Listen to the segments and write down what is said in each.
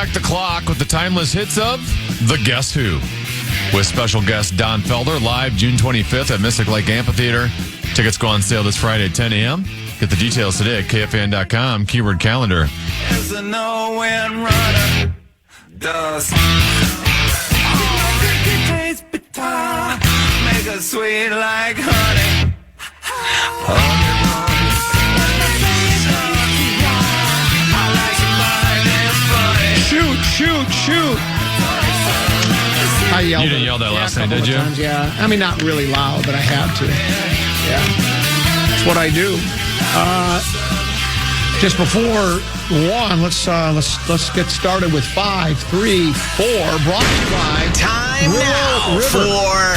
back the clock with the timeless hits of The Guess Who. With special guest Don Felder, live June 25th at Mystic Lake Amphitheater. Tickets go on sale this Friday at 10 a.m. Get the details today at KFAN.com, keyword calendar. As a no-win runner does. Taste bitter, make it sweet like honey. Shoot. I yelled. You didn't yell that last night, did you? Times, yeah. I mean, not really loud, but I had to. Yeah. That's what I do. Just before 1, let's get started with 5, 3, 4. Brought to you by Time now for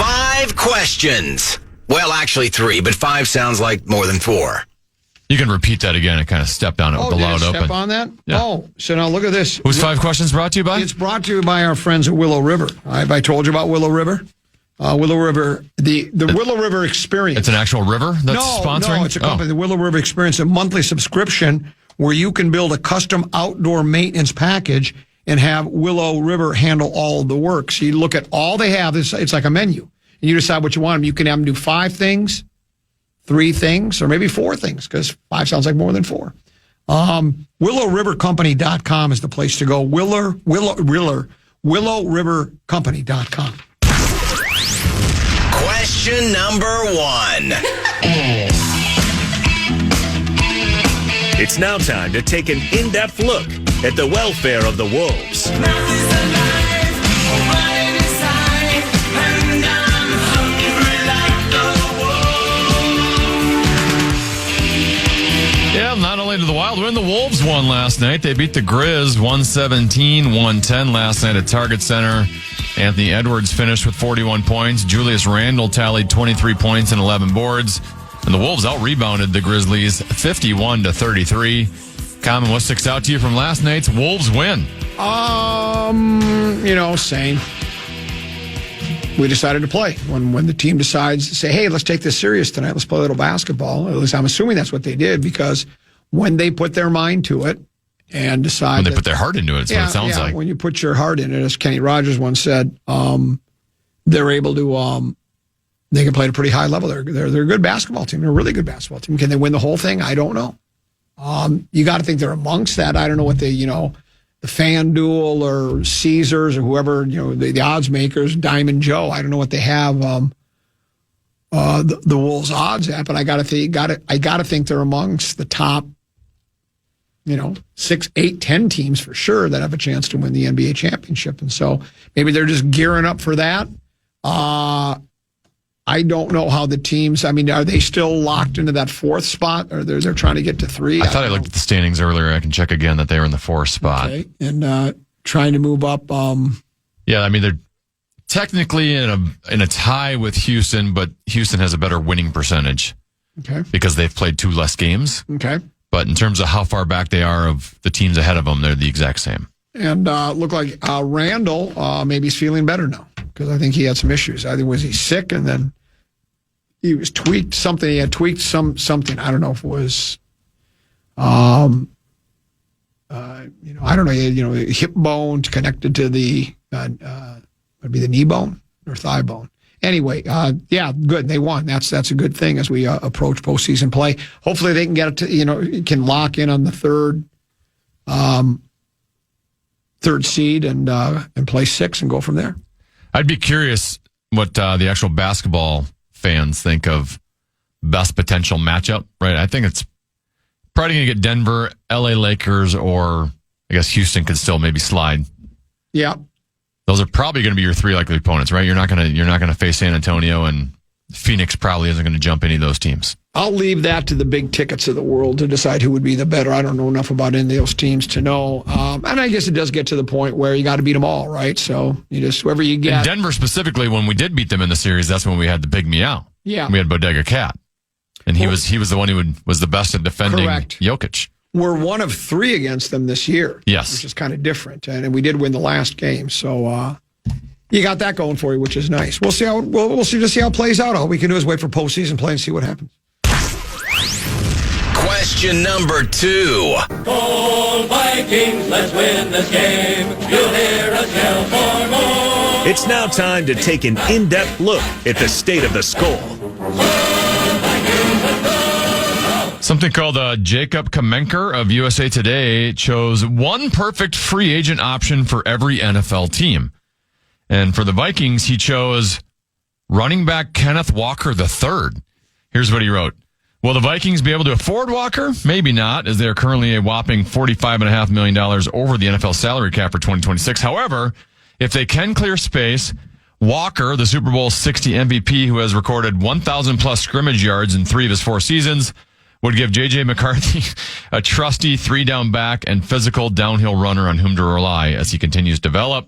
5 questions. Well, actually 3, but 5 sounds like more than 4. You can repeat that again. I kind of stepped on it with the loud open. Step on that? Yeah. Oh, so now look at this. Who's 5 questions brought to you by? It's brought to you by our friends at Willow River. Have I told you about Willow River? Willow River, the Willow River Experience. It's an actual river that's sponsoring? No, it's a company, the Willow River Experience, a monthly subscription where you can build a custom outdoor maintenance package and have Willow River handle all the work. So you look at all they have. It's like a menu. And you decide what you want them. You can have them do 5 things, 3 things, or maybe 4 things, because 5 sounds like more than 4. WillowRiverCompany.com is the place to go. WillowRiverCompany.com. Question number 1. It's now time to take an in-depth look at the welfare of the Wolves. Yeah, not only did the Wild win, the Wolves won last night. They beat the Grizz 117-110 last night at Target Center. Anthony Edwards finished with 41 points. Julius Randle tallied 23 points and 11 boards. And the Wolves out-rebounded the Grizzlies 51-33. Common, what sticks out to you from last night's Wolves win? Same. We decided to play. When the team decides to say, hey, let's take this serious tonight, let's play a little basketball. At least I'm assuming that's what they did, because when they put their mind to it and decide... When they put their heart into it, that's what it sounds like. When you put your heart in it, as Kenny Rogers once said, they're able to... they can play at a pretty high level. They're a good basketball team. They're a really good basketball team. Can they win the whole thing? I don't know. You got to think they're amongst that. I don't know what the FanDuel or Caesars or whoever, the odds makers, Diamond Joe. I don't know what they have the Wolves odds at, but I got to think they're amongst the top, 6, 8, 10 teams for sure that have a chance to win the NBA championship. And so maybe they're just gearing up for that. I don't know how the teams, are they still locked into that 4th spot, or they're trying to get to 3? I thought I looked at the standings earlier. I can check again that they were in the 4th spot. Okay. And trying to move up. Yeah, they're technically in a tie with Houston, but Houston has a better winning percentage. Okay. Because they've played 2 less games. Okay. But in terms of how far back they are of the teams ahead of them, they're the exact same. And look like Randall maybe he's feeling better now, because I think he had some issues. I think was he sick, and then he was tweaked something. He had tweaked something. I don't know if it was, I don't know. Hip bone connected to the would be the knee bone or thigh bone. Anyway, good. They won. That's a good thing as we approach postseason play. Hopefully they can get it to, can lock in on the third seed and play 6 and go from there. I'd be curious what the actual basketball fans think of best potential matchup, right? I think it's probably going to get Denver, LA Lakers, or I guess Houston could still maybe slide. Yeah. Those are probably going to be your 3 likely opponents, right? You're not going to face San Antonio, and Phoenix probably isn't going to jump any of those teams. I'll leave that to the big tickets of the world to decide who would be the better. I don't know enough about any of those teams to know. And I guess it does get to the point where you got to beat them all, right? So you just, whoever you get. In Denver specifically, when we did beat them in the series, that's when we had the big meow. Yeah. We had Bodega Cat. And he was the one who was the best at defending Jokic. We're 1 of 3 against them this year. Yes. Which is kind of different. And we did win the last game. So you got that going for you, which is nice. We'll see how it plays out. All we can do is wait for postseason play and see what happens. Question number 2. Go Vikings, let's win this game. You'll hear us yell for more. It's now time to take an in-depth look at the state of the skull. Something called Jacob Kamenker of USA Today chose one perfect free agent option for every NFL team. And for the Vikings, he chose running back Kenneth Walker III. Here's what he wrote. Will the Vikings be able to afford Walker? Maybe not, as they are currently a whopping $45.5 million over the NFL salary cap for 2026. However, if they can clear space, Walker, the Super Bowl 60 MVP who has recorded 1,000 plus scrimmage yards in 3 of his 4 seasons, would give J.J. McCarthy a trusty 3-down back and physical downhill runner on whom to rely as he continues to develop.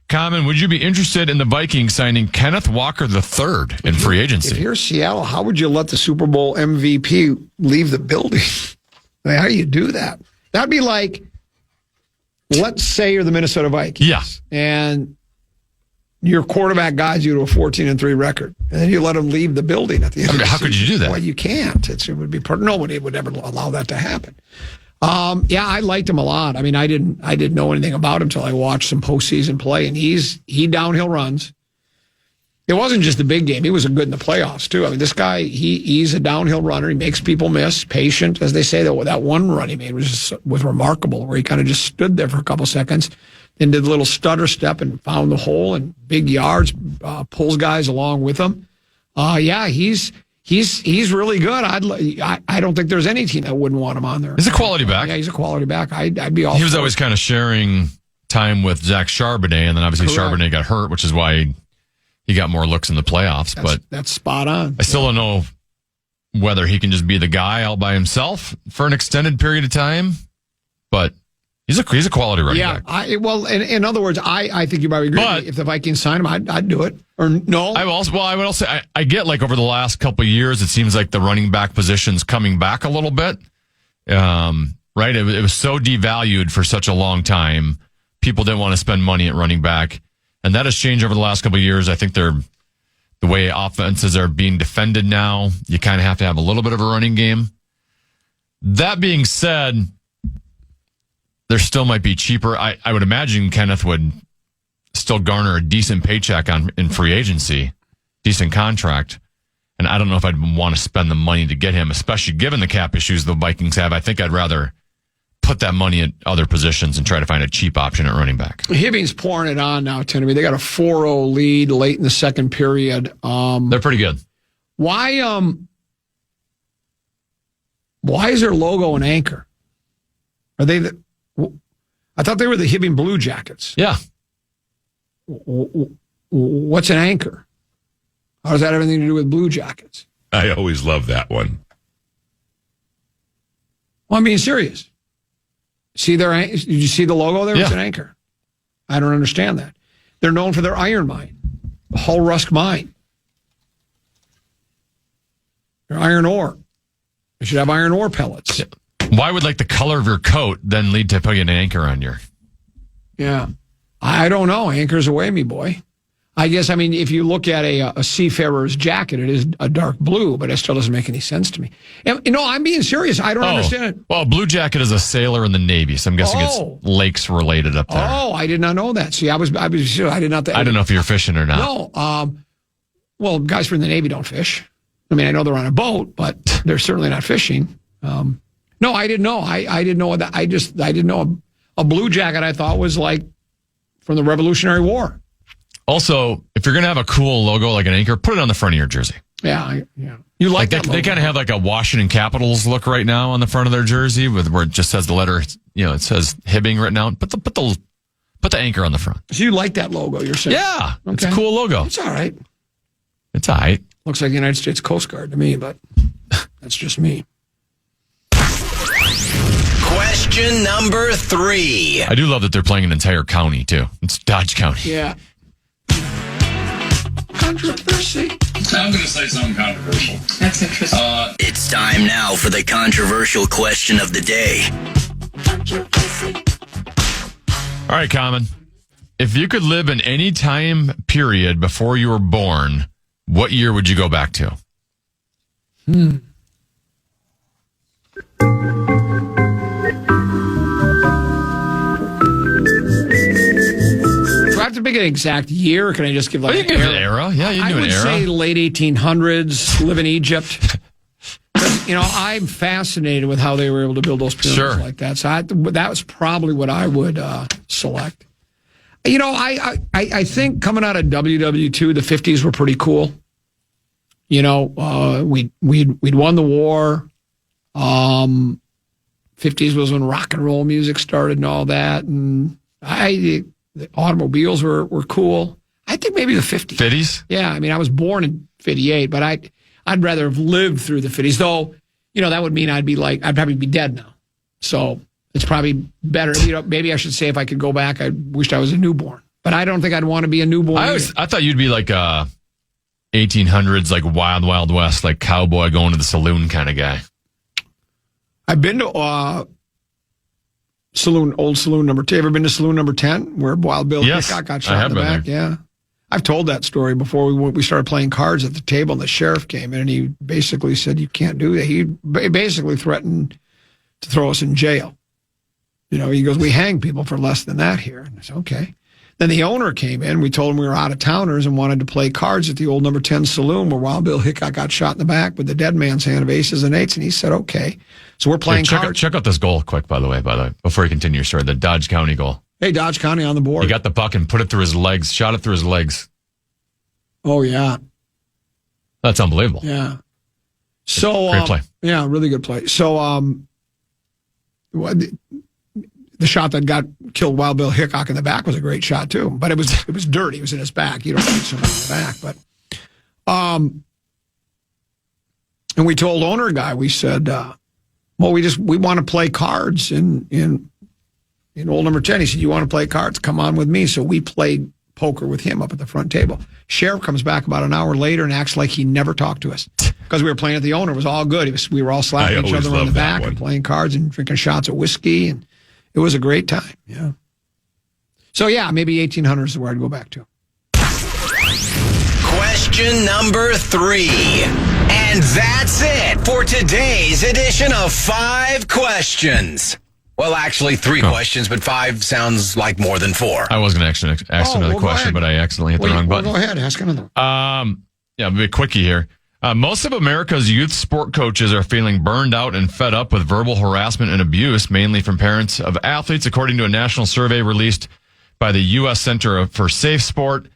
Common, would you be interested in the Vikings signing Kenneth Walker III in free agency? If you're Seattle, how would you let the Super Bowl MVP leave the building? I mean, how do you do that? That'd be like, let's say you're the Minnesota Vikings. Yeah. And your quarterback guides you to a 14-3 record, and then you let him leave the building at the end of the how season. could you do that? Well, you can't. It would be nobody would ever allow that to happen. Yeah, I liked him a lot. I mean, I didn't know anything about him until I watched some postseason play, and he downhill runs. It wasn't just the big game; he was good in the playoffs too. I mean, this guy he's a downhill runner. He makes people miss. Patient, as they say. That one run he made was remarkable, where he kind of just stood there for a couple seconds, then did a little stutter step and found the hole and big yards, pulls guys along with him. Yeah, he's really good. I don't think there's any team that wouldn't want him on there. He's a quality back. Yeah, he's a quality back. I'd be all. He was for always it. kind of sharing time with Zach Charbonnet, and then obviously Correct. Charbonnet got hurt, which is why he got more looks in the playoffs. But That's spot on. I still don't know whether he can just be the guy all by himself for an extended period of time. But he's a quality running back. In other words, I think you might agree. But- If the Vikings sign him, I'd do it. Or no, I would also say I get like over the last couple of years, it seems like the running back position's coming back a little bit. Right? It was so devalued for such a long time. People didn't want to spend money at running back. And that has changed over the last couple of years. I think the way offenses are being defended now, you kind of have to have a little bit of a running game. That being said, there still might be cheaper. I would imagine Kenneth would still garner a decent paycheck in free agency, decent contract. And I don't know if I'd want to spend the money to get him, especially given the cap issues the Vikings have. I think I'd rather put that money at other positions and try to find a cheap option at running back. Hibbing's pouring it on now, Tennessee. They got a 4-0 lead late in the second period. They're pretty good. Why is their logo an anchor? Are they I thought they were the Hibbing Blue Jackets. Yeah. What's an anchor? How does that have anything to do with Blue Jackets? I always love that one. Well, I'm being serious. Did you see the logo there? Yeah. It's an anchor. I don't understand that. They're known for their iron mine, the Hull Rusk mine. Their iron ore. They should have iron ore pellets. Why would like the color of your coat then lead to putting an anchor on your? Yeah. I don't know. Anchors away, me boy. I guess, I mean, if you look at a seafarer's jacket, it is a dark blue, but it still doesn't make any sense to me. And, I'm being serious. I don't understand it. Well, Blue Jacket is a sailor in the Navy, so I'm guessing it's lakes related up there. Oh, I did not know that. See, I did not. I don't know if you're fishing or not. No. Well, guys from the Navy don't fish. I mean, I know they're on a boat, but they're certainly not fishing. No, I didn't know. I didn't know that. I didn't know a blue jacket. I thought was like from the Revolutionary War. Also, if you're going to have a cool logo like an anchor, put it on the front of your jersey. Yeah. You like that? They kind of have like a Washington Capitals look right now on the front of their jersey, where it just has the letter. It says Hibbing written out. Put the anchor on the front. So you like that logo? You're saying? Yeah, it's a Okay. cool logo. It's all right. It's all right. Looks like the United States Coast Guard to me, but that's just me. Question number 3. I do love that they're playing an entire county too. It's Dodge County. Yeah. Controversy. I'm going to say something controversial. That's interesting. It's time now for the controversial question of the day. All right, Common. If you could live in any time period before you were born, what year would you go back to? me get an exact year, or can I just give like you can give an era? Yeah, you can do an era. I would say late 1800s, live in Egypt. I'm fascinated with how they were able to build those pyramids like that. So that was probably what I would select. I think coming out of WW2, the 50s were pretty cool. We'd won the war. 50s was when rock and roll music started and all that, and the automobiles were cool. I think maybe the 50s. 50s? Yeah, I mean, I was born in 58, but I'd rather have lived through the 50s, though. That would mean I'd probably be dead now. So it's probably better. Maybe I should say if I could go back, I wished I was a newborn. But I don't think I'd want to be a newborn. I thought you'd be like 1800s, like Wild Wild West, like cowboy going to the saloon kind of guy. I've been to old saloon number 2. Ever been to saloon number 10 where Wild Bill Hickok got shot in the back? There. Yeah. I've told that story before we started playing cards at the table, and the sheriff came in, and he basically said, you can't do that. He basically threatened to throw us in jail. He goes, we hang people for less than that here. And I said, okay. Then the owner came in. We told him we were out-of-towners and wanted to play cards at the old number 10 saloon where Wild Bill Hickok got shot in the back with the dead man's hand of aces and eights. And he said, okay. So we're playing cards. Check out this goal quick, by the way, before you continue your story, the Dodge County goal. Hey, Dodge County on the board. He got the puck and put it through his legs, shot it through his legs. Oh, yeah. That's unbelievable. Yeah. So, great play. Yeah, really good play. So, the shot that killed Wild Bill Hickok in the back was a great shot too, but it was dirty. It was in his back. You don't need someone in the back, but and we told owner guy, we said, we want to play cards in old number 10. He said, you want to play cards? Come on with me. So we played poker with him up at the front table. Sheriff comes back about an hour later and acts like he never talked to us because we were playing at the owner. It was all good. We were all slapping each other on the back and playing cards and drinking shots of whiskey, and it was a great time. Yeah. So yeah, maybe 1800s is where I'd go back to. Question number 3. And that's it for today's edition of 5 questions. Well, actually 3 questions, but 5 sounds like more than 4. I was going to ask another question, but I accidentally hit the wrong button. Go ahead, ask another one. Yeah, a bit quickie here. Most of America's youth sport coaches are feeling burned out and fed up with verbal harassment and abuse, mainly from parents of athletes, according to a national survey released by the U.S. Center for Safe Sport.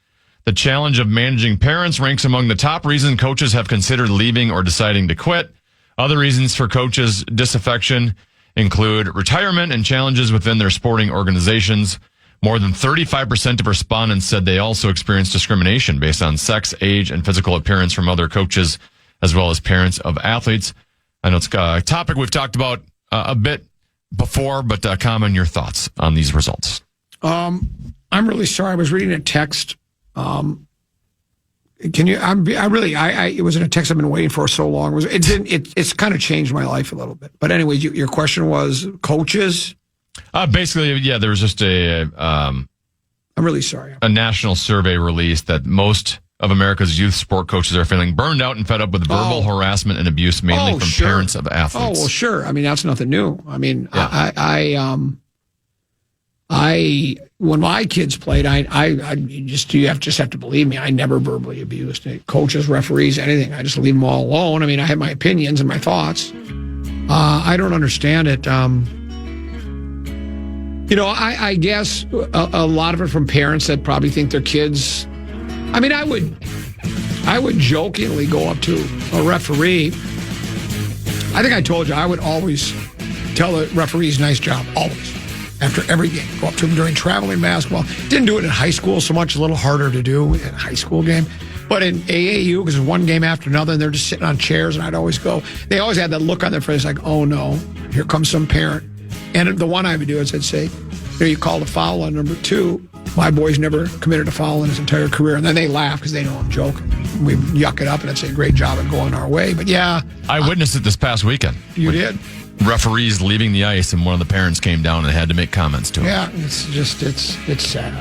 The challenge of managing parents ranks among the top reasons coaches have considered leaving or deciding to quit. Other reasons for coaches' disaffection include retirement and challenges within their sporting organizations. More than 35% of respondents said they also experienced discrimination based on sex, age, and physical appearance from other coaches, as well as parents of athletes. I know it's a topic we've talked about a bit before, but comment your thoughts on these results. I'm really sorry. I was reading a text. Can you? It was in a text I've been waiting for so long. It's kind of changed my life a little bit. But anyway, your question was coaches. Basically, yeah, there was just I'm really sorry. A national survey released that most of America's youth sport coaches are feeling burned out and fed up with verbal harassment and abuse, mainly from parents of athletes. Oh, well, sure. I mean, that's nothing new. I mean, yeah. When my kids played, you have to believe me. I never verbally abused coaches, referees, anything. I just leave them all alone. I mean, I have my opinions and my thoughts. I don't understand it. I guess a lot of it from parents that probably think their kids. I mean, I would jokingly go up to a referee. I think I told you I would always tell the referees, "Nice job," always. After every game, go up to them during traveling basketball. Didn't do it in high school so much, a little harder to do in a high school game. But in AAU, because it's one game after another, and they're just sitting on chairs, and I'd always go. They always had that look on their face like, oh no, here comes some parent. And the one I would do is I'd say, you called a foul on number 2. My boy's never committed a foul in his entire career. And then they laugh because they know I'm joking. We yuck it up, and I'd say, great job at going our way. But yeah. I witnessed it this past weekend. You did? Referees leaving the ice, and one of the parents came down and had to make comments to him. Yeah, it's sad.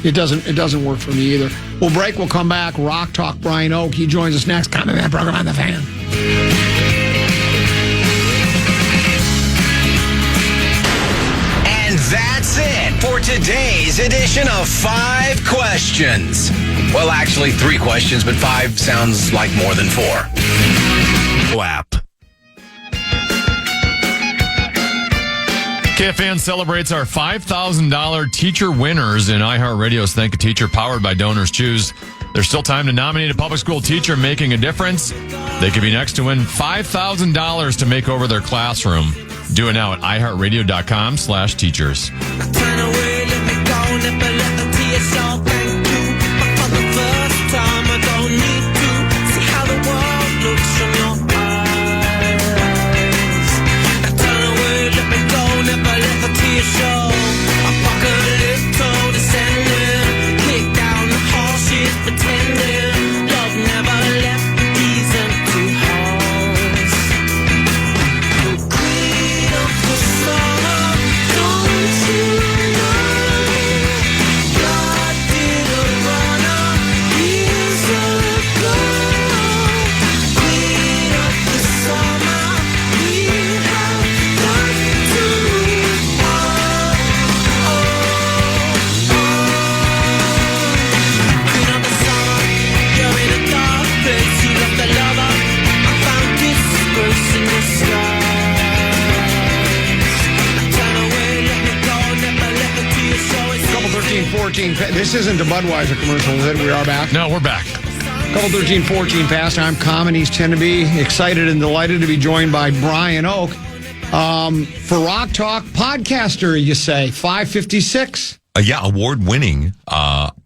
It doesn't work for me either. We'll break. We'll come back. Rock Talk. Brian Oak. He joins us next. Comment that program on the Fan. And that's it for today's edition of 5 Questions. Well, actually, 3 questions, but 5 sounds like more than 4. Clap. KFAN celebrates our $5,000 teacher winners in iHeartRadio's Thank a Teacher, powered by Donors Choose. There's still time to nominate a public school teacher making a difference. They could be next to win $5,000 to make over their classroom. Do it now at iHeartRadio.com/teachers. Turn away, let me go, never let the tears show. Thank you, but for the first time, I don't need to see how the world looks from your eyes. Turn away, let me go, never let the tears show. Apocalypse, descending, kick down the hall, she's pretending. Love never left these empty halls. The queen of the summer, don't you know? God did a runner years ago. Queen of the summer, we have got to move on. Queen of the summer, you're in a dark place. You left the lover. I found disgrace in the skies. Turn away, let me go, never let the tears show. Couple 13-14. This isn't a Budweiser commercial, is it? We are back. No, we're back. Couple 13-14 past. I'm Comedies tend to be excited and delighted to be joined by Brian Oak. For ROK TOK podcaster, you say 556. Yeah, award-winning.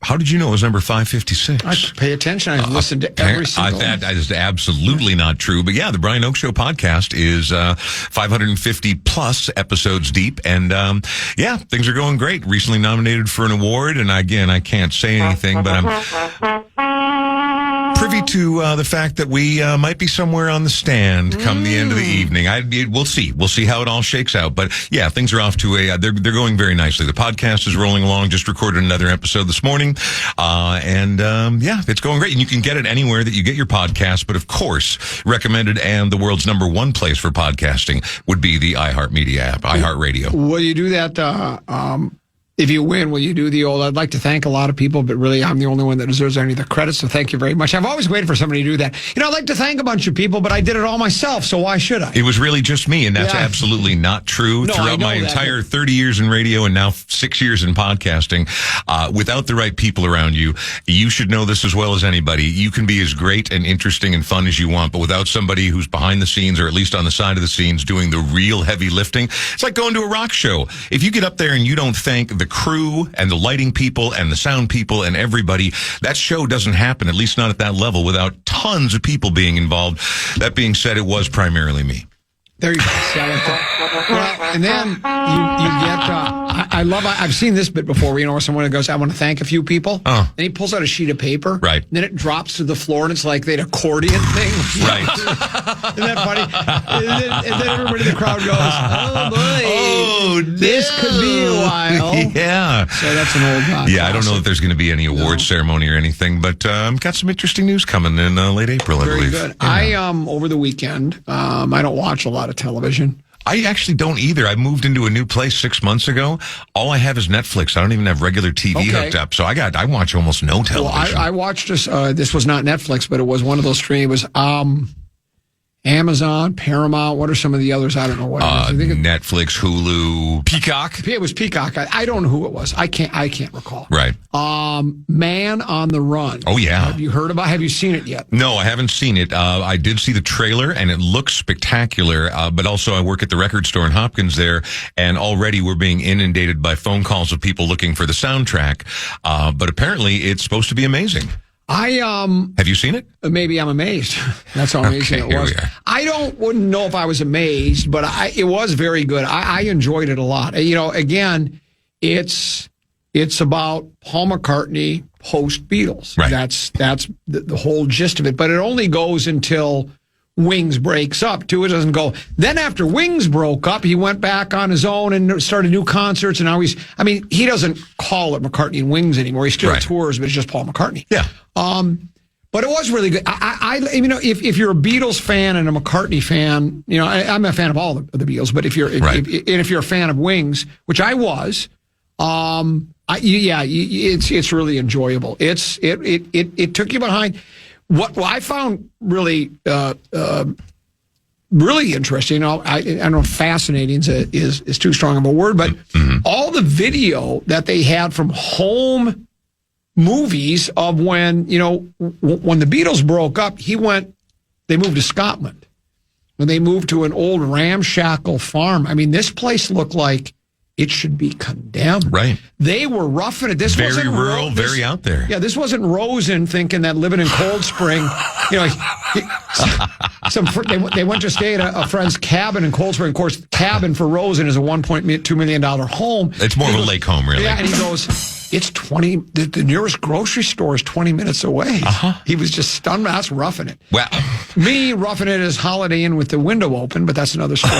How did you know it was number 556? I pay attention. I've listened to every single one. That is absolutely not true. But yeah, the Brian Oak Show podcast is 550 plus episodes deep. And yeah, things are going great. Recently nominated for an award. And again, I can't say anything, but I'm privy to the fact that we might be somewhere on the stand come the end of the evening. We'll see. We'll see how it all shakes out. But yeah, things are off to they're going very nicely. The podcast is rolling along. Just recorded another episode this morning. Yeah, it's going great. And you can get it anywhere that you get your podcast. But of course, recommended and the world's number 1 place for podcasting would be the iHeartMedia app, iHeartRadio. Will you do that? If you win, will you do the old, I'd like to thank a lot of people, but really I'm the only one that deserves any of the credit, so thank you very much. I've always waited for somebody to do that. You know, I'd like to thank a bunch of people, but I did it all myself, so why should I? It was really just me, and that's absolutely not true. No, Throughout my entire 30 years in radio and now 6 years in podcasting, without the right people around you, you should know this as well as anybody. You can be as great and interesting and fun as you want, but without somebody who's behind the scenes or at least on the side of the scenes doing the real heavy lifting, it's like going to a rock show. If you get up there and you don't thank the crew and the lighting people and the sound people and everybody, that show doesn't happen, at least not at that level, without tons of people being involved. That being said, it was primarily me. There you go. Well, and then you get, I love, I've seen this bit before, where someone goes, I want to thank a few people. And he pulls out a sheet of paper. Right. Then it drops to the floor, and it's like that accordion thing. Right. Isn't that funny? And then everybody in the crowd goes, oh, boy. Oh, this could be a while. Yeah. So that's an old Yeah, I don't know if there's going to be any awards ceremony or anything, but got some interesting news coming in late April, I believe. Very good. Yeah. Over the weekend, I don't watch a lot of television. I actually don't either. I moved into a new place 6 months ago. All I have is Netflix. I don't even have regular TV hooked up. So I watch almost no television. Well, I watched this. This was not Netflix, but it was one of those streams. It was Amazon, Paramount. What are some of the others? I don't know what. Netflix, Hulu, Peacock. It was Peacock. I don't know who it was. I can't recall. Right. Man on the Run. Oh yeah. Have you seen it yet? No, I haven't seen it. I did see the trailer and it looks spectacular. But also I work at the record store in Hopkins there, and already we're being inundated by phone calls of people looking for the soundtrack. But apparently it's supposed to be amazing. Have you seen it? Maybe I'm amazed. That's how amazing it was. I wouldn't know if I was amazed, but it was very good. I enjoyed it a lot. Again, it's about Paul McCartney post Beatles. Right. That's the whole gist of it. But it only goes until Wings breaks up too. It doesn't go. Then after Wings broke up, he went back on his own and started new concerts. And now he doesn't call it McCartney and Wings anymore. He still tours, but it's just Paul McCartney. Yeah. But it was really good. If you're a Beatles fan and a McCartney fan, I'm a fan of all of the Beatles. But if you're if you're a fan of Wings, which I was, it's really enjoyable. It took you behind. What I found really really interesting. I don't know if fascinating is too strong of a word, but all the video that they had from home movies of when the Beatles broke up, they moved to Scotland. And they moved to an old ramshackle farm. I mean, this place looked like it should be condemned. Right. They were roughing it. This very wasn't rural, very out there. Yeah, this wasn't Rosen thinking that living in Cold Spring, they went to stay at a friend's cabin in Cold Spring. Of course, cabin for Rosen is a $1.2 million home. It's more of a lake home, really. Yeah, and he goes, it's 20, the nearest grocery store is 20 minutes away. He was just stunned. That's roughing it. Well, me roughing it is Holiday Inn with the window open, but that's another story.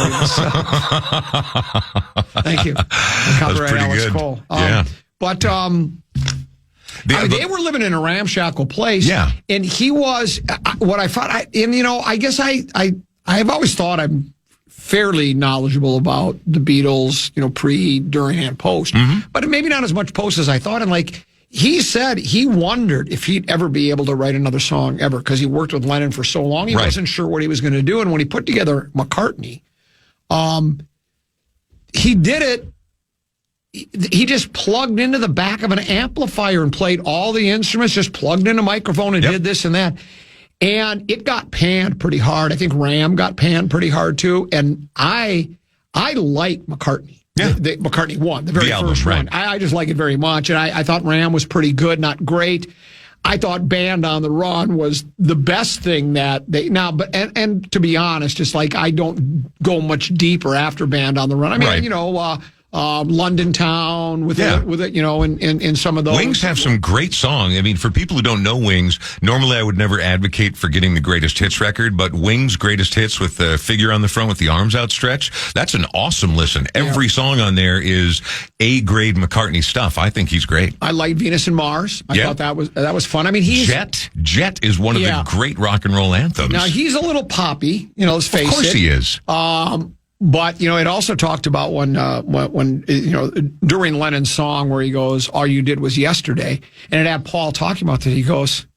Thank you. Copyright pretty Alex good. Cole. Yeah. But they were living in a ramshackle place. Yeah. And he was what I found. I guess I've always thought I'm fairly knowledgeable about the Beatles, pre, during, and post. But maybe not as much post as I thought. And he said he wondered if he'd ever be able to write another song ever because he worked with Lennon for so long. He wasn't sure what he was going to do. And when he put together McCartney, he did it. He just plugged into the back of an amplifier and played all the instruments, just plugged in a microphone and did this and that. And it got panned pretty hard. I think Ram got panned pretty hard too. And I like McCartney. Yeah. McCartney 1, the very The album, first one. right. I just like it very much. And I thought Ram was pretty good, not great. I thought Band on the Run was the best thing that they and to be honest, it's like I don't go much deeper after Band on the Run. I mean, London Town with it, in some of those. Wings have some great songs. I mean, for people who don't know Wings, normally I would never advocate for getting the greatest hits record, but Wings' greatest hits with the figure on the front with the arms outstretched, that's an awesome listen. Every song on there is A-grade McCartney stuff. I think he's great. I like Venus and Mars. I thought that was fun. I mean, Jet is one of the great rock and roll anthems. Now he's a little poppy, let's face it. Of course he is. But it also talked about when during Lennon's song where he goes, "All you did was yesterday," and it had Paul talking about that. He goes,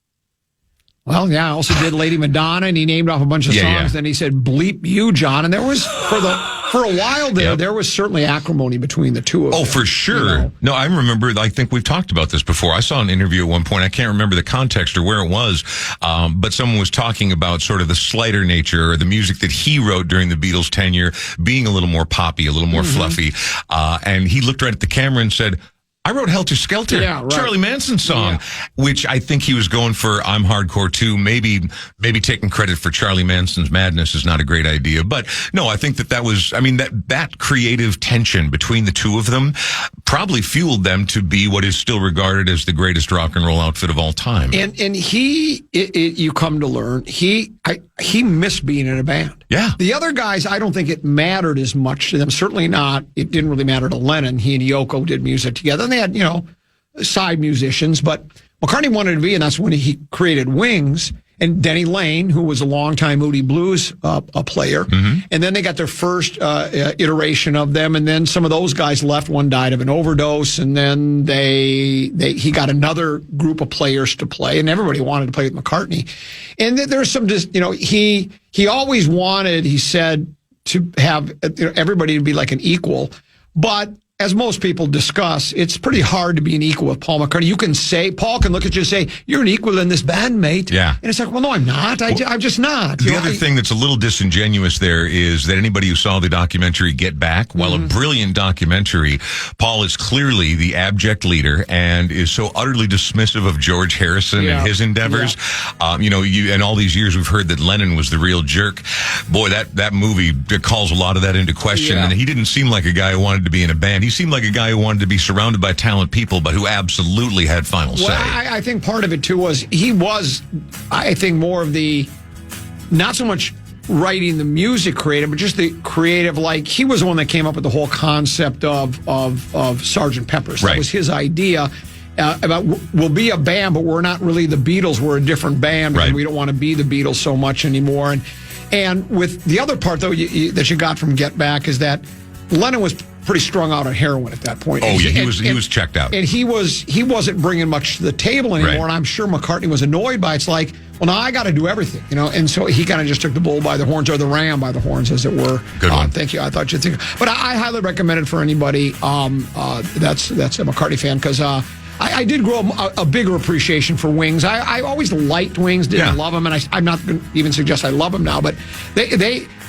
"Well, yeah, I also did Lady Madonna," and he named off a bunch of songs. Yeah. Then he said, "Bleep you, John," and there was for a while there was certainly acrimony between the two of them. Oh, for sure. No, I remember. I think we've talked about this before. I saw an interview at one point. I can't remember the context or where it was, but someone was talking about sort of the slighter nature or the music that he wrote during the Beatles' tenure being a little more poppy, a little more fluffy. And he looked right at the camera and said, I wrote Helter Skelter, Charlie Manson's song, which I think he was going for I'm Hardcore too. Maybe taking credit for Charlie Manson's madness is not a great idea. But no, I think that was, I mean, that creative tension between the two of them probably fueled them to be what is still regarded as the greatest rock and roll outfit of all time. And you come to learn, he missed being in a band. Yeah. The other guys, I don't think it mattered as much to them. Certainly not. It didn't really matter to Lennon. He and Yoko did music together. And they had, side musicians. But McCartney wanted to be, and that's when he created Wings. And Denny Lane, who was a longtime Moody Blues player. And then they got their first iteration of them. And then some of those guys left. One died of an overdose. And then he got another group of players to play. And everybody wanted to play with McCartney. And there's some just, he always wanted, he said, to have everybody to be like an equal. But as most people discuss, it's pretty hard to be an equal with Paul McCartney. You can say, Paul can look at you and say, you're an equal in this band, mate. Yeah. And it's like, well, no, I'm not. I'm just not. The other thing that's a little disingenuous there is that anybody who saw the documentary Get Back, while a brilliant documentary, Paul is clearly the abject leader and is so utterly dismissive of George Harrison and his endeavors. And all these years we've heard that Lennon was the real jerk. Boy, that movie calls a lot of that into question. And he didn't seem like a guy who wanted to be in a band. He seemed like a guy who wanted to be surrounded by talented people, but who absolutely had final say. I think part of it, too, was he was, I think, more of the, not so much writing the music creative, but just the creative, like, he was the one that came up with the whole concept of Sgt. Pepper's. That was his idea. about we'll be a band, but we're not really the Beatles. We're a different band, Right. and we don't want to be the Beatles so much anymore. And with the other part, though, that you got from Get Back is that Lennon was pretty strung out on heroin at that point. Oh, yeah, he And- was checked out. and he wasn't bringing much to the table anymore. Right. And I'm sure McCartney was annoyed by it. It's like, well, now I got to do everything, And so he kind of just took the bull by the horns, or the ram by the horns, as it were. Good one. Thank you. I thought you'd think, but I highly recommend it for anybody that's a McCartney fan, because I did grow a bigger appreciation for Wings. I always liked Wings, didn't love them, and I'm not going to even suggest I love them now. But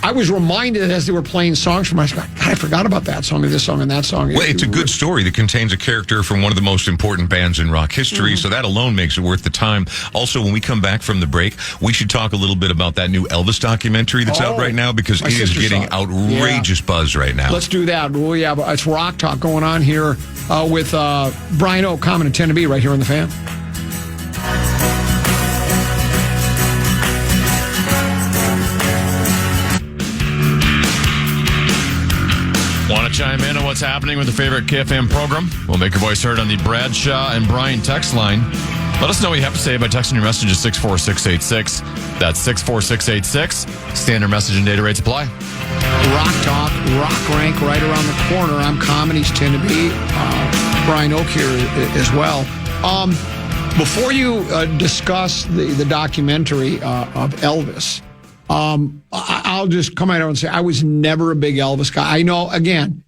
I was reminded as they were playing songs from, I forgot about that song and this song and that song. Well, it's a good story that contains a character from one of the most important bands in rock history, so that alone makes it worth the time. Also, when we come back from the break, we should talk a little bit about that new Elvis documentary that's out right now, because my it is sister getting saw it. outrageous buzz right now. Let's do that. Well, yeah, but it's Rock Talk going on here with Brian Oak, Common and 10 to Be, right here on the Fan. Want to chime in on what's happening with your favorite KFAN program? We'll make your voice heard on the Bradshaw and Brian text line. Let us know what you have to say by texting your message to 64686. That's 64686. Standard message and data rates apply. Rock Talk, Rock Rank right around the corner. I'm Comedy's 10 to Be. Brian Oak here as well. Before you discuss the documentary of Elvis, I'll just come out and say I was never a big Elvis guy. I know, again,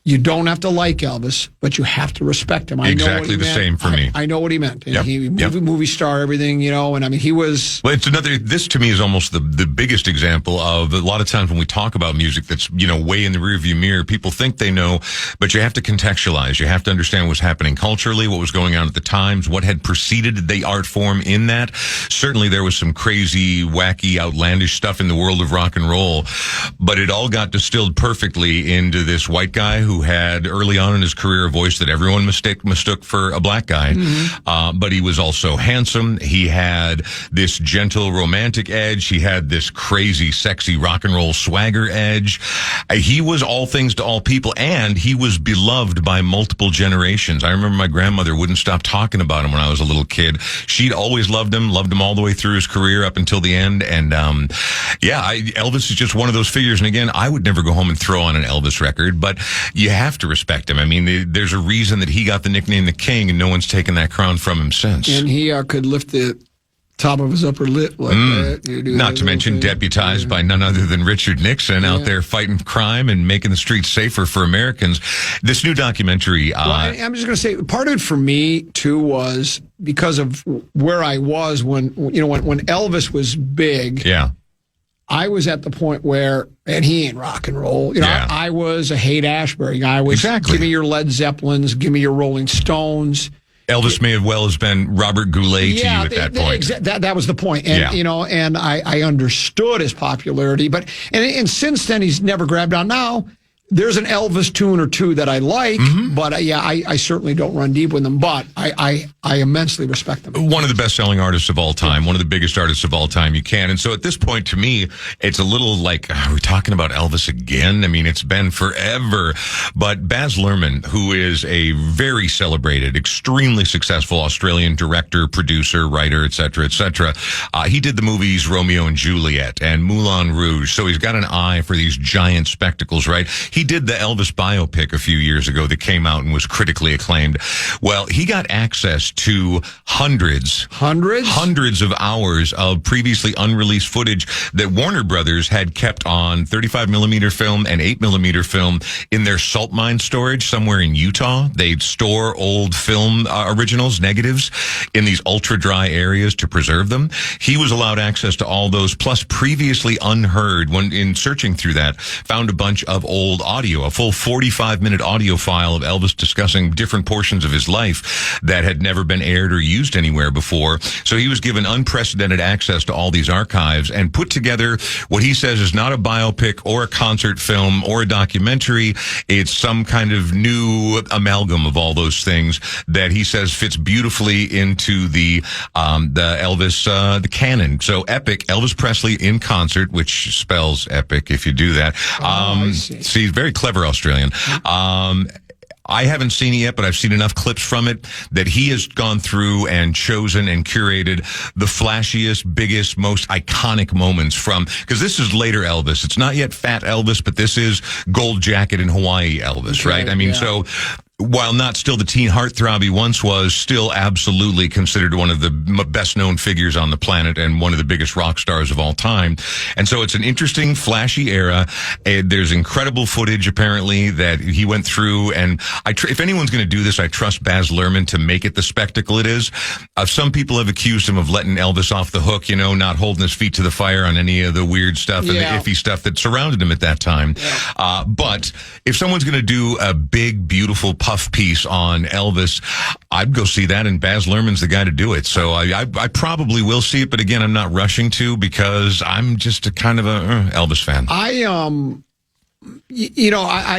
you don't have to like Elvis, but you have to respect him. I know Exactly what he the meant. same for me. I know what he meant. And Yep. movie star, everything, and I mean, he was... Well, this to me is almost the biggest example of a lot of times when we talk about music that's, way in the rearview mirror, people think they know, but you have to contextualize. You have to understand what's happening culturally, what was going on at the times, what had preceded the art form in that. Certainly there was some crazy, wacky, outlandish stuff in the world of rock and roll, but it all got distilled perfectly into this white guy who had early on in his career a voice that everyone mistook for a black guy. But he was also handsome. He had this gentle romantic edge. He had this crazy, sexy rock and roll swagger edge. He was all things to all people, and he was beloved by multiple generations. I remember my grandmother wouldn't stop talking about him when I was a little kid. She'd always loved him all the way through his career up until the end. And Elvis is just one of those figures. And again, I would never go home and throw on an Elvis record, but you have to respect him. I mean, there's a reason that he got the nickname the King, and no one's taken that crown from him since. And he could lift the top of his upper lip like that. Not to mention deputized by none other than Richard Nixon out there fighting crime and making the streets safer for Americans. This new documentary... Well, I'm just going to say, part of it for me, too, was because of where I was when Elvis was big. Yeah. I was at the point where, and he ain't rock and roll. I was a Haight-Ashbury guy. I was, Exactly. Give me your Led Zeppelins, give me your Rolling Stones. Elvis may as well have been Robert Goulet to you at that point. That was the point. And, and I understood his popularity. But and since then, he's never grabbed on. Now, there's an Elvis tune or two that I like, but I certainly don't run deep with them. But I immensely respect them. One of the best-selling artists of all time, one of the biggest artists of all time you can. And so at this point, to me, it's a little like, are we talking about Elvis again? I mean, it's been forever. But Baz Luhrmann, who is a very celebrated, extremely successful Australian director, producer, writer, et cetera, he did the movies Romeo and Juliet and Moulin Rouge. So he's got an eye for these giant spectacles, right? He did the Elvis biopic a few years ago that came out and was critically acclaimed. Well, he got access to hundreds of hours of previously unreleased footage that Warner Brothers had kept on 35mm film and 8mm film in their salt mine storage somewhere in Utah. They'd store old film originals, negatives, in these ultra dry areas to preserve them. He was allowed access to all those, plus previously unheard, when in searching through that, found a bunch of old audio, a full 45-minute audio file of Elvis discussing different portions of his life that had never been aired or used anywhere before. So he was given unprecedented access to all these archives and put together what he says is not a biopic or a concert film or a documentary. It's some kind of new amalgam of all those things that he says fits beautifully into the Elvis, the canon. So epic, Elvis Presley in concert, which spells epic if you do that. See, very clever Australian. I haven't seen it yet, but I've seen enough clips from it that he has gone through and chosen and curated the flashiest, biggest, most iconic moments from, because this is later Elvis. It's not yet Fat Elvis, but this is Gold Jacket in Hawaii Elvis, right? I mean, so while not still the teen heartthrob he once was, still absolutely considered one of the best known figures on the planet and one of the biggest rock stars of all time. And so it's an interesting, flashy era. There's incredible footage, apparently, that he went through. And if anyone's going to do this, I trust Baz Luhrmann to make it the spectacle it is. Some people have accused him of letting Elvis off the hook, not holding his feet to the fire on any of the weird stuff and the iffy stuff that surrounded him at that time. But if someone's going to do a big, beautiful puff piece on Elvis, I'd go see that, and Baz Luhrmann's the guy to do it. So I probably will see it, but again, I'm not rushing to because I'm just a kind of a Elvis fan. I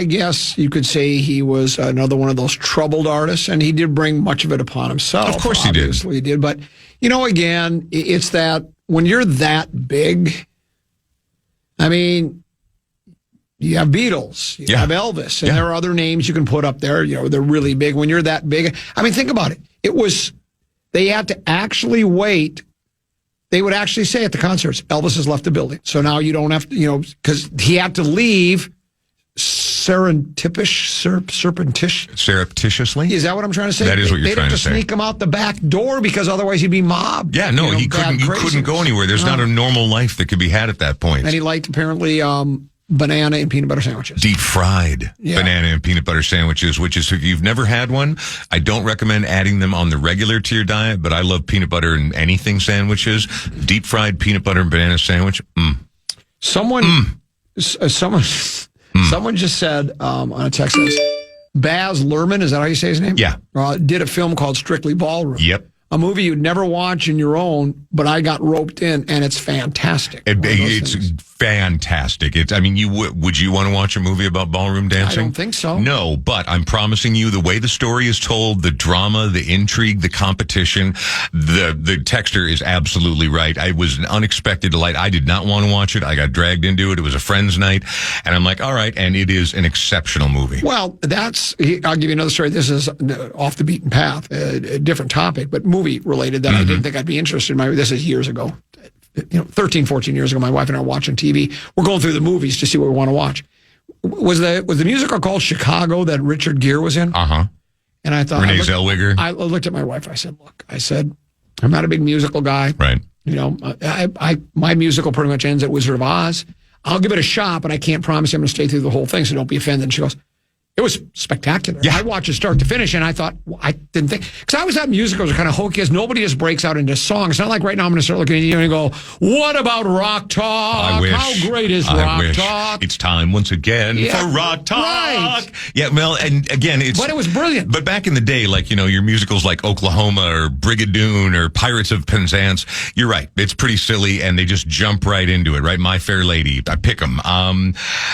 guess you could say he was another one of those troubled artists, and he did bring much of it upon himself. Of course he did. Obviously he did. But, again, it's that when you're that big, I mean, you have Beatles, you have Elvis, and there are other names you can put up there. They're really big. When you're that big, I mean, think about it. They had to actually wait. They would actually say at the concerts, Elvis has left the building. So now you don't have to, because he had to leave surreptitiously. Is that what I'm trying to say? That is what you're trying to say. They'd have to sneak him out the back door because otherwise he'd be mobbed. Yeah, no, he couldn't go anywhere. There's not a normal life that could be had at that point. And he liked, apparently, banana and peanut butter sandwiches. Deep fried banana and peanut butter sandwiches, which is, if you've never had one, I don't recommend adding them on the regular to your diet, but I love peanut butter and anything sandwiches. Deep fried peanut butter and banana sandwich. Someone just said on a text, says, Baz Luhrmann, is that how you say his name? Yeah. Did a film called Strictly Ballroom. Yep. A movie you'd never watch in your own, but I got roped in, and it's fantastic. It's fantastic. Would you want to watch a movie about ballroom dancing? I don't think so. No, but I'm promising you, the way the story is told, the drama, the intrigue, the competition, the texter is absolutely right. It was an unexpected delight. I did not want to watch it. I got dragged into it. It was a friend's night, and I'm like, all right, and it is an exceptional movie. Well, I'll give you another story. This is off the beaten path, a different topic, but movie related that I didn't think I'd be interested in. This is years ago. 13, 14 years ago, my wife and I were watching TV. We're going through the movies to see what we want to watch. Was the musical called Chicago that Richard Gere was in? Uh-huh. And I thought... Renee Zellweger? I looked at my wife. I said, I'm not a big musical guy. Right. My musical pretty much ends at Wizard of Oz. I'll give it a shot, but I can't promise you I'm going to stay through the whole thing, so don't be offended. And she goes, it was spectacular. Yeah. I watched it start to finish, and I thought, I didn't think, because I always thought musicals are kind of hokey, as nobody just breaks out into songs. It's not like right now I'm going to start looking at you and go, what about Rock Talk? I wish. How great is Rock Talk? It's time once again for Rock Talk. Right. Yeah, well, and again, but it was brilliant. But back in the day, your musicals like Oklahoma or Brigadoon or Pirates of Penzance, you're right. It's pretty silly, and they just jump right into it, right? My Fair Lady, I pick them.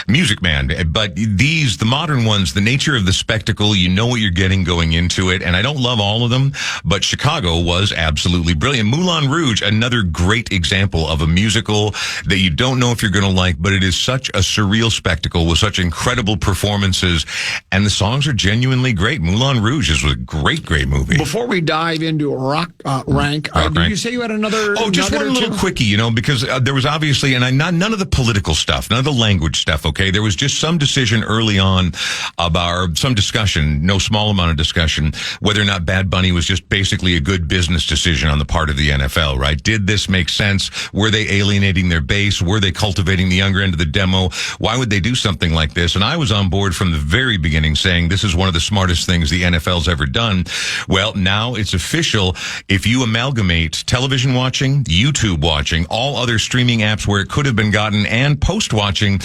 Music Man. But the modern ones, the nature of the spectacle, you know what you're getting going into it, and I don't love all of them, but Chicago was absolutely brilliant. Moulin Rouge, another great example of a musical that you don't know if you're going to like, but it is such a surreal spectacle with such incredible performances, and the songs are genuinely great. Moulin Rouge is a great movie. Before we dive into a rock rank, did you say you had another? Oh, just one little quickie, because there was obviously, and none of the political stuff, none of the language stuff, okay? There was just some decision early on about some discussion, no small amount of discussion, whether or not Bad Bunny was just basically a good business decision on the part of the NFL, right? Did this make sense? Were they alienating their base? Were they cultivating the younger end of the demo? Why would they do something like this? And I was on board from the very beginning saying this is one of the smartest things the NFL's ever done. Well, now it's official. If you amalgamate television watching, YouTube watching, all other streaming apps where it could have been gotten, and post watching,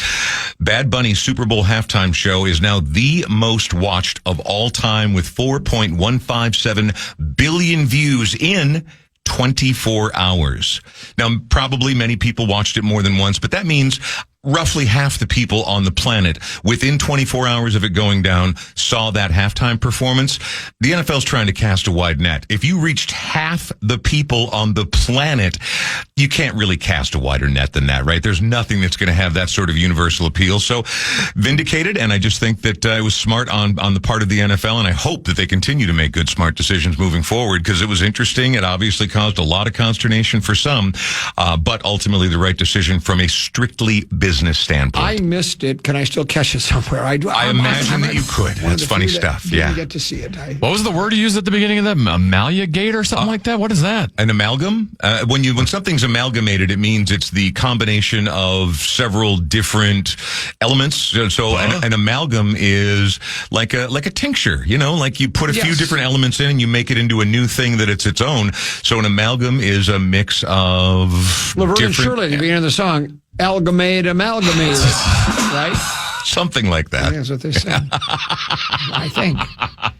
Bad Bunny's Super Bowl halftime show is now the most watched of all time with 4.157 billion views in 24 hours. Now, probably many people watched it more than once, but that means roughly half the people on the planet within 24 hours of it going down saw that halftime performance. The NFL's trying to cast a wide net. If you reached half the people on the planet, you can't really cast a wider net than that, right? There's nothing that's going to have that sort of universal appeal. So vindicated, and I just think that it was smart on the part of the NFL, and I hope that they continue to make good, smart decisions moving forward, because it was interesting. It obviously caused a lot of consternation for some, but ultimately the right decision from a strictly business standpoint. I missed it. Can I still catch it somewhere? I imagine that you could. That's funny stuff. Didn't get to see it. What was the word you used at the beginning of that? Amalgate or something like that? What is that? An amalgam? When something's amalgamated, it means it's the combination of several different elements. So an amalgam is like a tincture, like you put a few different elements in and you make it into a new thing that it's its own. So an amalgam is a mix of Laverne and Shirley at the beginning of the song, amalgamated, right? Something like that. I think that's what they said. I think.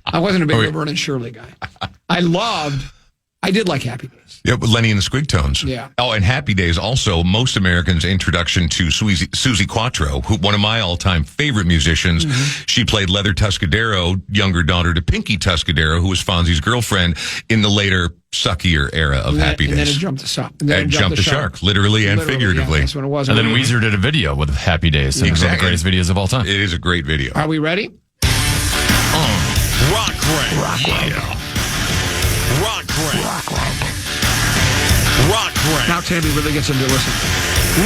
I wasn't a big Laverne and Shirley guy. I did like Happy Days. Yeah, with Lenny and the Squigtones. Yeah. Oh, and Happy Days also, most Americans' introduction to Susie Quattro, one of my all-time favorite musicians. Mm-hmm. She played Leather Tuscadero, younger daughter to Pinky Tuscadero, who was Fonzie's girlfriend in the later suckier era of Happy Days. And then it jumped the shark. Literally and figuratively. Yeah, that's what it was. And then Weezer did a video with Happy Days. Some of the greatest videos of all time. It is a great video. Are we ready? Rock Rank. Rock Rank. Rock Rank. Rock Rank. Rock Rank. Now Tammy really gets into listen.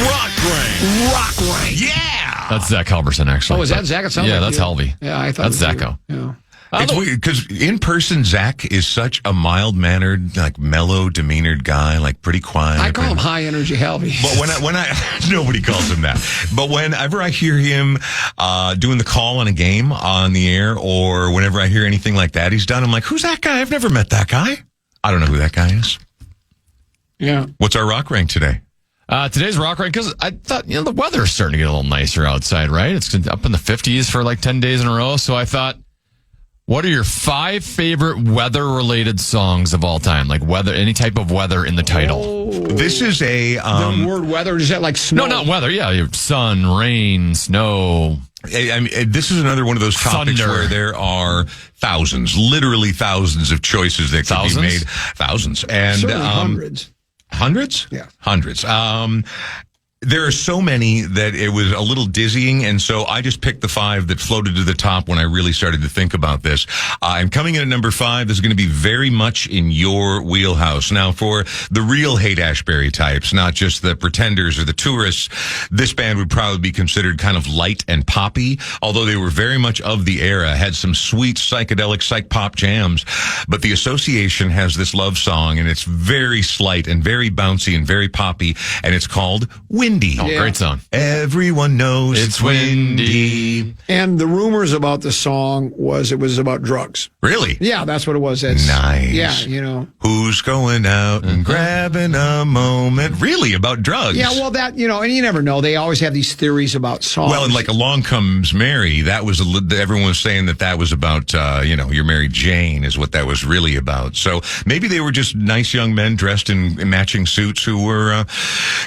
Rock Rank. Rock Rank. Yeah. That's Zach Halverson, actually. Oh, is that Zach? It sounds yeah, like that's you. Halvey. Yeah, I thought that's Zacho. Yeah. It's weird because in person, Zach is such a mild-mannered, like mellow, demeanored guy, like pretty quiet. I call him high energy Halvey. But when I nobody calls him that. But whenever I hear him doing the call on a game on the air, or whenever I hear anything like that he's done, I'm like, who's that guy? I've never met that guy. I don't know who that guy is. Yeah. What's our rock rank today? Today's rock rank, because I thought, the weather's starting to get a little nicer outside, right? It's up in the 50s for like 10 days in a row. So I thought, what are your 5 favorite weather-related songs of all time? Like weather, any type of weather in the title. Oh, This is a the word weather, is that like snow? No, not weather. Yeah, you have sun, rain, snow. I mean, this is another one of those topics Thunder. where there are literally thousands of choices that could be made. Thousands. And Certainly hundreds. Hundreds? Yeah. Hundreds. There are so many that it was a little dizzying, and so I just picked the 5 that floated to the top when I really started to think about this. I'm coming in at number 5. This is going to be very much in your wheelhouse. Now, for the real Haight-Ashbury types, not just the pretenders or the tourists, this band would probably be considered kind of light and poppy, although they were very much of the era, had some sweet psychedelic psych pop jams. But the Association has this love song, and it's very slight and very bouncy and very poppy, and it's called Windy. Oh, Yeah. great song. Everyone knows It's windy. And the rumors about the song was it was about drugs. Really? Yeah, that's what it was. That's, Nice. Yeah, Who's going out and grabbing a moment? Really? About drugs? Yeah, well, that, and you never know. They always have these theories about songs. Well, and like Along Comes Mary, that was, everyone was saying that was about, You're Mary Jane is what that was really about. So maybe they were just nice young men dressed in matching suits who were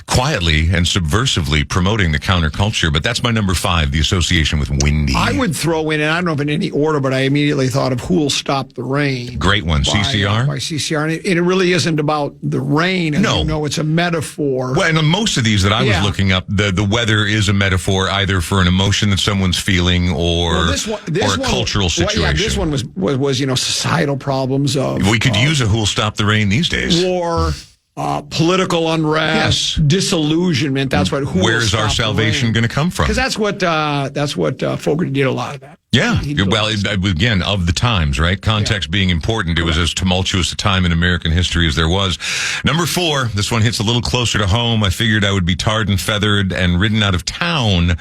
quietly and subversively promoting the counterculture. But that's my number 5, the Association with Windy. I would throw in, and I don't know if in any order, but I immediately thought of Who'll Stop the Rain. Great one. CCR? By CCR. And it really isn't about the rain. As No. you know, it's a metaphor. Well, and on most of these that I was Yeah. looking up, the weather is a metaphor either for an emotion that someone's feeling or Well, this one, cultural situation. Well, yeah, this one was societal problems of We could use a Who'll Stop the Rain these days. war, political unrest, Yes. disillusionment. That's what. Where's our salvation going to come from? Because that's what Fogerty did a lot of that. Yeah. He did Well, again, of the times, right? Context being important. It was as tumultuous a time in American history as there was. Number 4, this one hits a little closer to home. I figured I would be tarred and feathered and ridden out of town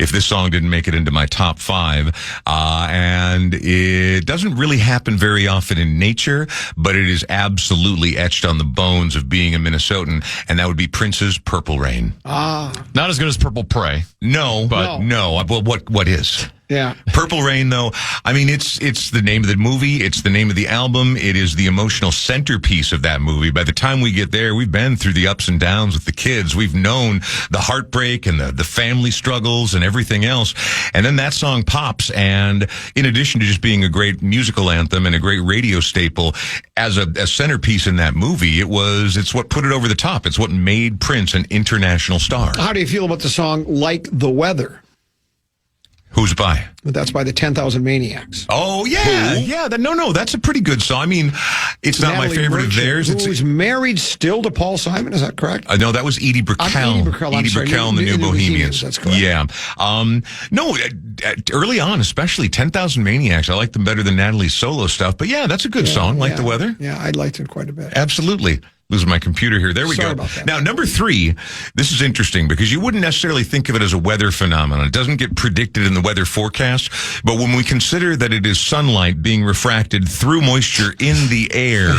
if this song didn't make it into my top 5. And it doesn't really happen very often in nature, but it is absolutely etched on the bones of being a Minnesotan, and that would be Prince's Purple Rain. Not as good as Purple Prey. No, but no. Well, what is? Yeah. Purple Rain, though, I mean, it's the name of the movie. It's the name of the album. It is the emotional centerpiece of that movie. By the time we get there, we've been through the ups and downs with the kids. We've known the heartbreak and the family struggles and everything else. And then that song pops. And in addition to just being a great musical anthem and a great radio staple, as a centerpiece in that movie, it's what put it over the top. It's what made Prince an international star. How do you feel about the song Like the Weather? Who's by? That's by the 10,000 Maniacs. Oh, yeah. Who? Yeah. No, that's a pretty good song. I mean, it's not Natalie my favorite Merchant, of theirs. Who's married still to Paul Simon, is that correct? No, that was Edie Brickell. Edie Brickell, I'm Edie sorry, Brickell and the New Bohemians. That's correct. Yeah. No, early on, especially 10,000 Maniacs, I like them better than Natalie's solo stuff. But yeah, that's a good song, Like the Weather. Yeah, I liked it quite a bit. Absolutely. Losing my computer here. There we Sorry go. about that. Now, number 3, this is interesting because you wouldn't necessarily think of it as a weather phenomenon. It doesn't get predicted in the weather forecast, but when we consider that it is sunlight being refracted through moisture in the air,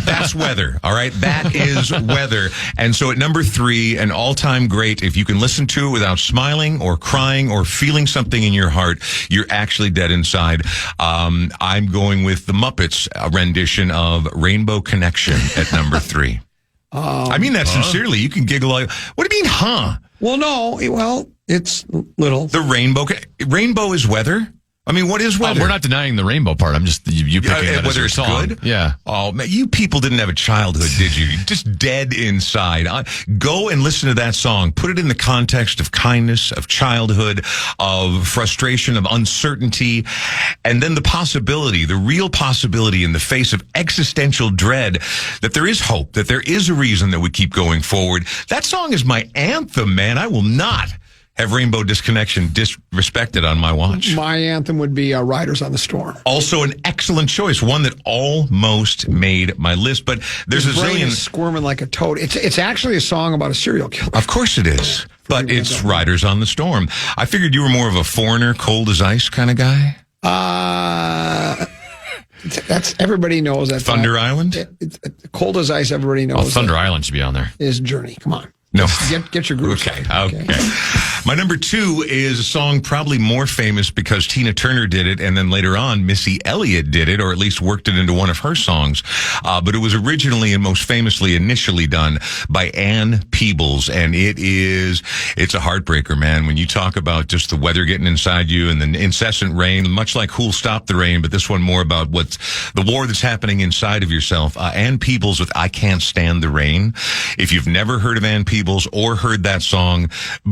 that's weather, all right? That is weather. And so at number 3, an all-time great, if you can listen to it without smiling or crying or feeling something in your heart, you're actually dead inside. I'm going with the Muppets rendition of Rainbow Connection at number 3. I mean that sincerely. You can giggle like, what do you mean, huh? Well, no. Well, it's little. The rainbow is weather? I mean, what is weather? We're not denying the rainbow part. I'm just you picking that as whether your it's song. good. Yeah. Oh man, you people didn't have a childhood, did you? You're just dead inside. Go and listen to that song. Put it in the context of kindness, of childhood, of frustration, of uncertainty, and then the real possibility in the face of existential dread that there is hope, that there is a reason that we keep going forward. That song is my anthem, man. I will not have Rainbow Disconnection disrespected on my watch. My anthem would be Riders on the Storm. Also an excellent choice, one that almost made my list, but there's His a brain zillion. is squirming like a toad. It's actually a song about a serial killer. Of course it is, but it's Riders on the Storm. I figured you were more of a Foreigner, Cold as Ice kind of guy. That's everybody knows that. Thunder Island? It's Cold as Ice, everybody knows. Oh, Thunder Island should be on there. Is Journey. Come on. No. Get your groove. Okay. My number 2 is a song probably more famous because Tina Turner did it, and then later on Missy Elliott did it, or at least worked it into one of her songs. But it was originally and most famously initially done by Ann Peebles, and it's a heartbreaker, man. When you talk about just the weather getting inside you and the incessant rain, much like Who'll Stop the Rain, but this one more about what's the war that's happening inside of yourself. Ann Peebles with I Can't Stand the Rain. If you've never heard of Ann Peebles or heard that song,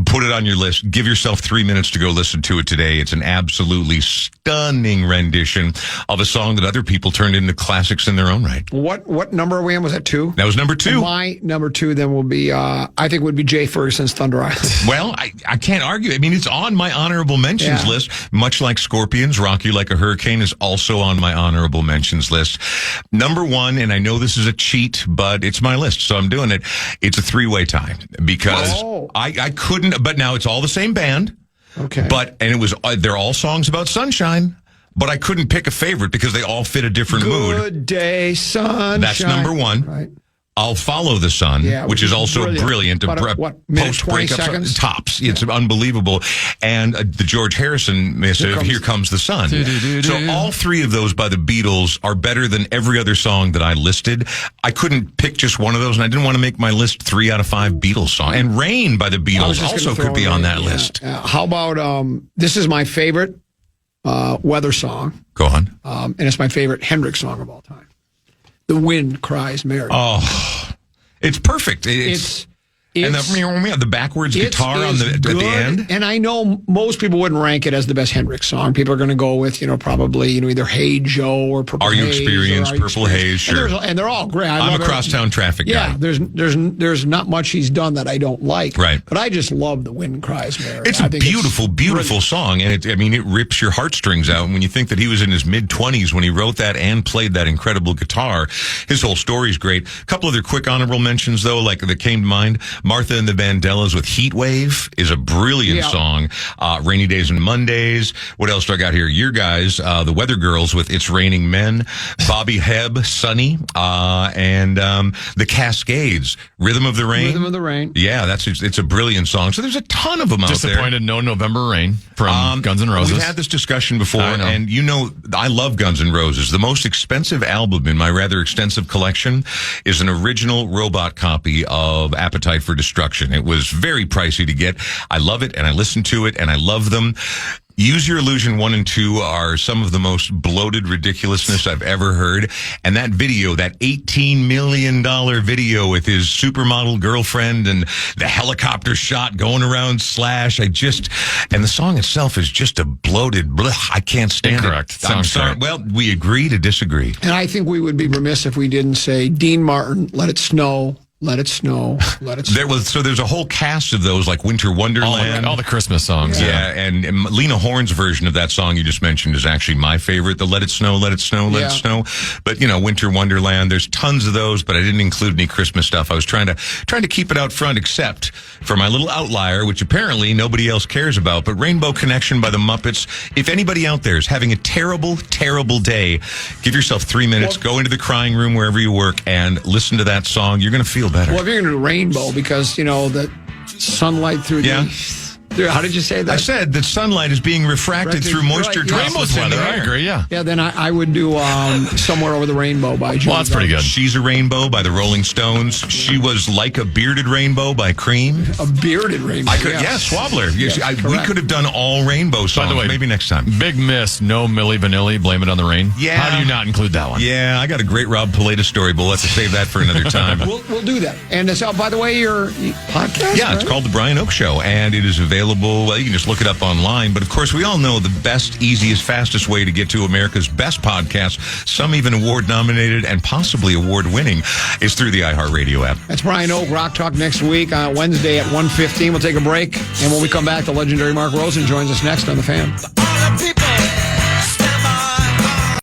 put it on your list. Give yourself 3 minutes to go listen to it today. It's an absolutely stunning rendition of a song that other people turned into classics in their own right. What number are we on? Was that 2? That was number 2. And my number 2 then will be, I think would be Jay Ferguson's Thunder Island. Well, I can't argue. I mean, it's on my honorable mentions list, much like Scorpions. Rock You Like a Hurricane is also on my honorable mentions list. Number 1, and I know this is a cheat, but it's my list, so I'm doing it. It's a 3-way tie because I couldn't, but now it's all the same band. Okay. They're all songs about sunshine, but I couldn't pick a favorite because they all fit a different mood. Good day, sunshine. That's number 1. Right. I'll Follow the Sun, which is also brilliant to post-breakup tops. It's unbelievable. And the George Harrison missive, Here Comes the Sun. So all 3 of those by the Beatles are better than every other song that I listed. I couldn't pick just one of those, and I didn't want to make my list 3 out of 5 Beatles songs. And Rain by the Beatles also could be on that list. How about, this is my favorite weather song. Go on. And it's my favorite Hendrix song of all time. The Wind Cries Mary. Oh, it's perfect. And the backwards guitar at the end. And I know most people wouldn't rank it as the best Hendrix song. People are going to go with, probably, either Hey Joe or Purple Haze. Are You Experienced? Purple Haze, sure. And they're all great. I'm a crosstown traffic guy. Yeah, there's not much he's done that I don't like. Right. But I just love The Wind Cries Mary. It's a beautiful song. And it rips your heartstrings out. And when you think that he was in his mid-20s when he wrote that and played that incredible guitar, his whole story's great. A couple other quick honorable mentions, though, like that came to mind. Martha and the Vandellas with Heat Wave is a brilliant song. Rainy Days and Mondays. What else do I got here? Your guys, the Weather Girls with It's Raining Men. Bobby Hebb, Sunny. And the Cascades, Rhythm of the Rain. Rhythm of the Rain. Yeah, it's a brilliant song. So there's a ton of them out there. Disappointed No November Rain from Guns N' Roses. We've had this discussion before, I know. and I love Guns N' Roses. The most expensive album in my rather extensive collection is an original robot copy of Appetite for Destruction. It was very pricey to get. I love it, and I listen to it, and I love them. Use Your Illusion 1 and 2 are some of the most bloated ridiculousness I've ever heard. And that video, that $18 million video with his supermodel girlfriend and the helicopter shot going around Slash, and the song itself is just a bloated, I can't stand Incorrect. it. I'm sorry. Well, we agree to disagree. And I think we would be remiss if we didn't say Dean Martin, Let It Snow. Let it snow. Let it snow. There's a whole cast of those, like Winter Wonderland. All the Christmas songs. Yeah, and Lena Horne's version of that song you just mentioned is actually my favorite. The Let It Snow, Let It Snow, Let It Snow. But Winter Wonderland. There's tons of those, but I didn't include any Christmas stuff. I was trying to keep it out front, except for my little outlier, which apparently nobody else cares about. But Rainbow Connection by the Muppets. If anybody out there is having a terrible, terrible day, give yourself 3 minutes. Go into the crying room wherever you work and listen to that song. You're going to feel better. Well, if you're going to do rainbow, because, the sunlight through how did you say that? I said that sunlight is being refracted through moisture droplets. Weather, I agree, yeah. Yeah, then I would do Somewhere Over the Rainbow by Joe. Well, that's pretty good. She's a Rainbow by the Rolling Stones. She Was Like a Bearded Rainbow by Cream. A bearded rainbow. Swobbler. We could have done all rainbow songs. By the way, maybe next time. Big miss, no Milli Vanilli, Blame It on the Rain. Yeah. How do you not include that one? Yeah, I got a great Rob Paleta story, but we'll have to save that for another time. We'll do that. And it's by the way, your podcast? Yeah, it's called The Brian Oak Show, and it is available. Well, you can just look it up online. But of course, we all know the best, easiest, fastest way to get to America's best podcast, some even award nominated and possibly award winning, is through the iHeartRadio app. That's Brian Oak. Rock Talk next week, Wednesday at 1:15. We'll take a break. And when we come back, the legendary Mark Rosen joins us next on The Fan.